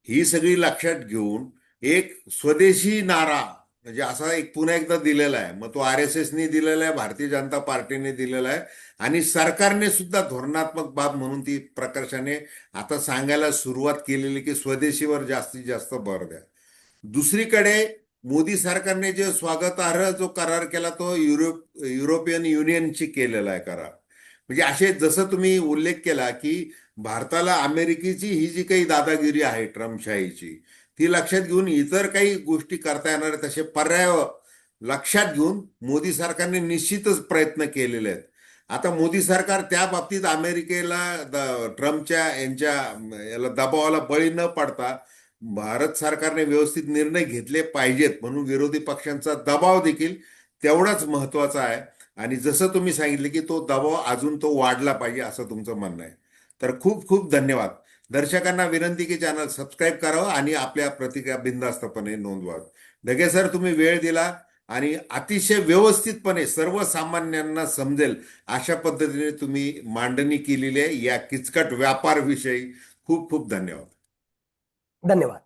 ही सगळी लक्षात घेऊन एक स्वदेशी नारा म्हणजे असा एक पुन्हा एकदा दिलेला आहे. मग तो RSSने दिलेला आहे, भारतीय जनता पार्टीने दिलेला आहे आणि सरकारने सुद्धा धोरणात्मक बाब म्हणून ती प्रकर्षाने आता सांगायला सुरुवात केलेली की स्वदेशीवर जास्तीत जास्त भर द्या. दुसरीकडे मोदी सरकारने जे स्वागतार्ह जो करार केला तो युरोपियन युनियनशी केलेला आहे करार. म्हणजे असे जसं तुम्ही उल्लेख केला की भारताला अमेरिकेची ही जी काही दादागिरी आहे ट्रम्पशाहीची ती लक्षात घेऊन इतर काही गोष्टी करता येणार तसे पर्याय लक्षात घेऊन मोदी सरकारने निश्चितच प्रयत्न केलेले आहेत. आता मोदी सरकार त्या बाबतीत अमेरिकेला ट्रम्पच्या यांच्या याला दबावाला बळी न पडता भारत सरकारने व्यवस्थित निर्णय घेतले पाहिजेत म्हणून विरोधी पक्षांचा दबाव देखील तेवढाच महत्वाचा आहे. आणि जसं तुम्ही सांगितले की तो दबाव अजून तो वाढला पाहिजे असं तुमचं म्हणणं आहे. तर खूप खूप धन्यवाद. दर्शकांना विनंती की चॅनल सबस्क्राईब करावं आणि आपल्या प्रतिक्रिया बिनधास्तपणे नोंदवाव्यात. ढगे सर, तुम्ही वेळ दिला आणि अतिशय व्यवस्थितपणे सर्वसामान्यांना समजेल अशा पद्धतीने तुम्ही मांडणी केलेली आहे या किचकट व्यापार विषयी. खूप खूप धन्यवाद. धन्यवाद.